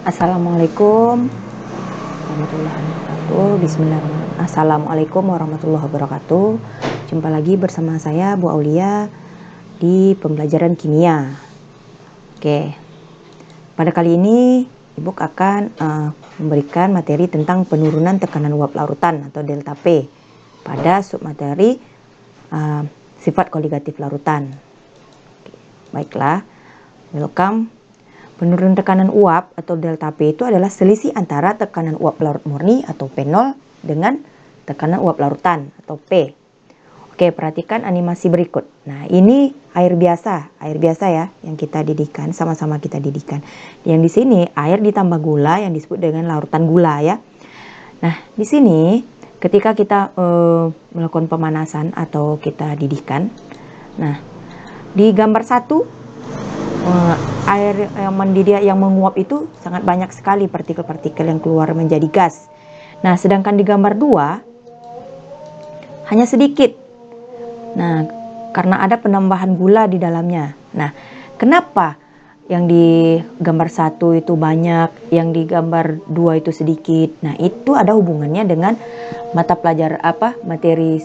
Assalamualaikum warahmatullahi wabarakatuh. Bismillahirrahmanirrahim. Assalamualaikum warahmatullahi wabarakatuh. Jumpa lagi bersama saya Bu Aulia di pembelajaran kimia. Oke, pada kali ini Ibu akan memberikan materi tentang penurunan tekanan uap larutan atau delta P pada submateri sifat koligatif larutan. Oke, baiklah, welcome. Penurunan tekanan uap atau delta P itu adalah selisih antara tekanan uap larut murni atau P0 dengan tekanan uap larutan atau P. Oke, perhatikan animasi berikut. Nah, ini air biasa ya yang kita didihkan, sama-sama kita didihkan. Yang di sini air ditambah gula yang disebut dengan larutan gula ya. Nah, di sini ketika kita melakukan pemanasan atau kita didihkan. Nah, di gambar 1 air yang mendidih yang menguap itu sangat banyak sekali partikel-partikel yang keluar menjadi gas. Nah, sedangkan di gambar 2 hanya sedikit. Nah, karena ada penambahan gula di dalamnya. Nah, kenapa yang di gambar 1 itu banyak, yang di gambar 2 itu sedikit? Nah, itu ada hubungannya dengan mata pelajaran materi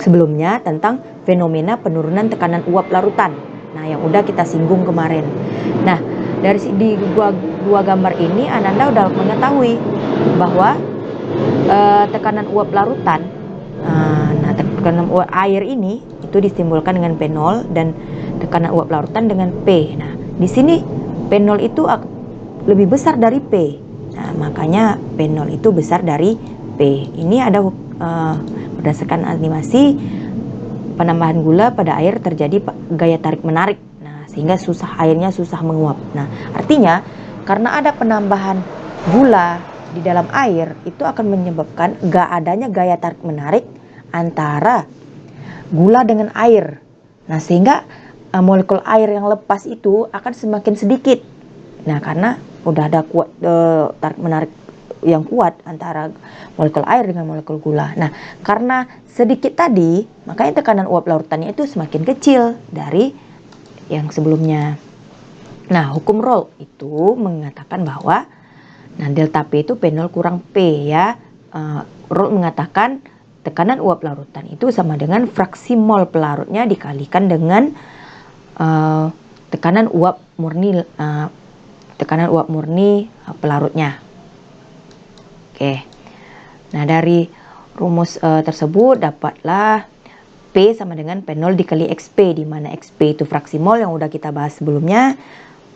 sebelumnya tentang fenomena penurunan tekanan uap larutan. Nah, yang udah kita singgung kemarin. Nah, dari di dua gambar ini Ananda udah mengetahui bahwa tekanan uap larutan, tekanan uap air ini itu ditimbulkan dengan P0 dan tekanan uap larutan dengan P. Nah, di sini P0 itu lebih besar dari P. Nah, makanya P0 itu besar dari P. Ini ada berdasarkan animasi penambahan gula pada air terjadi gaya tarik menarik. Nah, sehingga airnya susah menguap. Nah, artinya karena ada penambahan gula di dalam air itu akan menyebabkan gak adanya gaya tarik menarik antara gula dengan air. Nah, sehingga molekul air yang lepas itu akan semakin sedikit. Nah, karena udah ada kuat tarik menarik yang kuat antara molekul air dengan molekul gula. Nah, karena sedikit tadi, makanya tekanan uap larutannya itu semakin kecil dari yang sebelumnya. Nah, hukum Rolle itu mengatakan bahwa delta P itu P0 kurang P ya. Rolle mengatakan tekanan uap larutan itu sama dengan fraksi mol pelarutnya dikalikan dengan tekanan uap murni pelarutnya. Oke. Nah, dari rumus tersebut dapatlah P sama dengan P0 dikali XP, di mana XP itu fraksi mol yang udah kita bahas sebelumnya.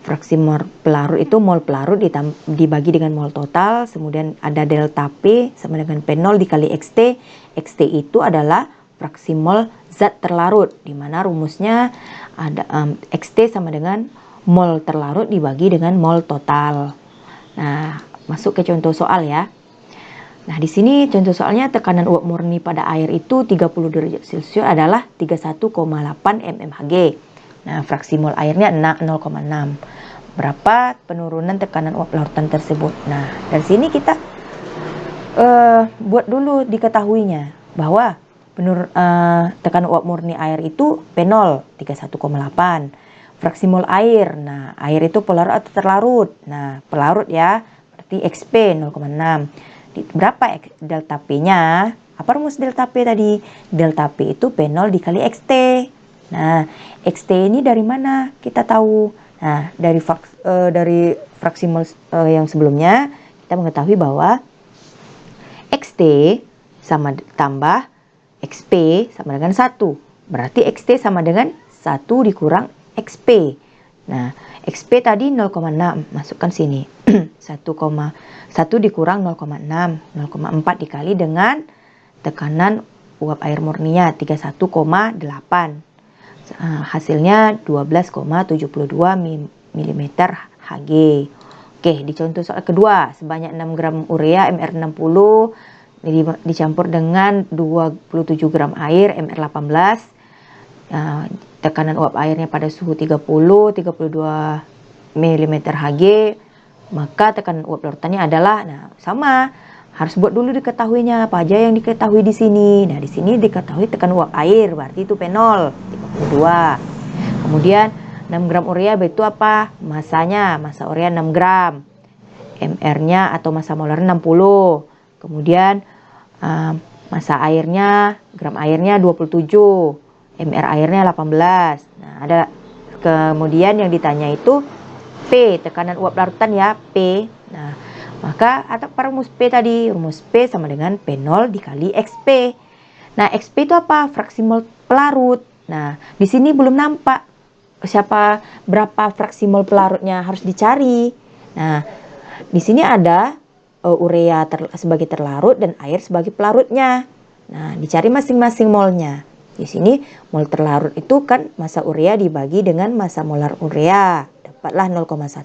Fraksi mol pelarut itu mol pelarut dibagi dengan mol total, kemudian ada delta P sama dengan P0 dikali XT. XT itu adalah fraksi mol zat terlarut, di mana rumusnya ada XT sama dengan mol terlarut dibagi dengan mol total. Nah, masuk ke contoh soal ya. Nah, di sini contoh soalnya tekanan uap murni pada air itu 30 derajat Celcius adalah 31,8 mmHg. Nah, fraksi mol airnya 0,6. Berapa penurunan tekanan uap larutan tersebut? Nah, dari sini kita buat dulu diketahuinya bahwa tekanan uap murni air itu P0 31,8. Fraksi mol air. Nah, air itu pelarut atau terlarut. Nah, pelarut ya, berarti XP 0,6. Berapa delta P-nya? Apa rumus delta P tadi? Delta P itu P0 dikali XT. Nah, XT ini dari mana kita tahu? Nah, dari fraksi mol yang sebelumnya kita mengetahui bahwa XT sama tambah XP sama dengan 1. Berarti XT sama dengan 1 dikurang XP. Nah, XP tadi 0,6, masukkan sini. 1 dikurang 0,6, 0,4 dikali dengan tekanan uap air murninya 31,8. Hasilnya 12,72 mm Hg. Oke, di contoh soal kedua, sebanyak 6 gram urea MR60 dicampur dengan 27 gram air MR18. Tekanan uap airnya pada suhu 32 mm Hg, maka tekanan uap larutannya adalah, sama, harus buat dulu diketahuinya apa aja yang diketahui di sini. Nah, di sini diketahui tekanan uap air, berarti itu P0 32. Kemudian 6 gram urea itu apa? Masa urea 6 gram. MR-nya atau massa molar 60. Kemudian massa airnya, gram airnya 27, MR airnya 18. Nah, ada kemudian yang ditanya itu P, tekanan uap larutan ya, P. Nah, maka apa rumus P tadi? Rumus P sama dengan P0 dikali XP. Nah, XP itu apa? Fraksi mol pelarut. Nah, di sini belum nampak berapa fraksi mol pelarutnya, harus dicari. Nah, di sini ada urea sebagai terlarut dan air sebagai pelarutnya. Nah, dicari masing-masing molnya. Di sini mol terlarut itu kan massa urea dibagi dengan massa molar urea, dapatlah 0,1.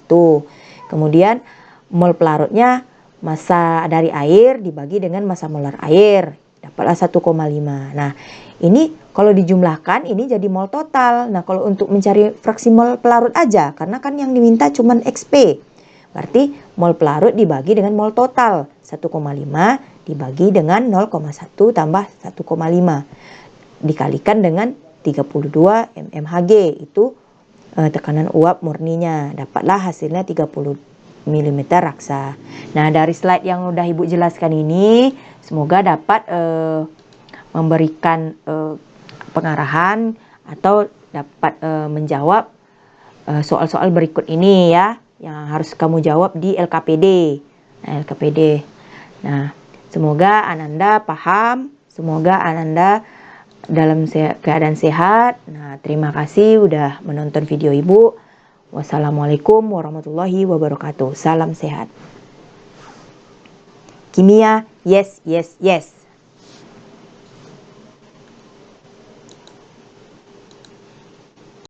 Kemudian mol pelarutnya massa dari air dibagi dengan massa molar air, dapatlah 1,5. Nah, ini kalau dijumlahkan ini jadi mol total. Nah, kalau untuk mencari fraksi mol pelarut aja, karena kan yang diminta cuma XP. Berarti mol pelarut dibagi dengan mol total. 1,5 dibagi dengan 0,1 tambah 1,5. Dikalikan dengan 32 mmHg. Itu tekanan uap murninya. Dapatlah hasilnya 30 mm raksa. Nah, dari slide yang udah Ibu jelaskan ini, semoga dapat memberikan pengarahan atau dapat menjawab soal-soal berikut ini ya, yang harus kamu jawab di LKPD. Nah, LKPD. Nah, semoga Ananda paham, semoga Ananda dalam keadaan sehat. Nah, terima kasih udah menonton video Ibu. Wassalamualaikum warahmatullahi wabarakatuh. Salam sehat. Kimia, yes, yes, yes.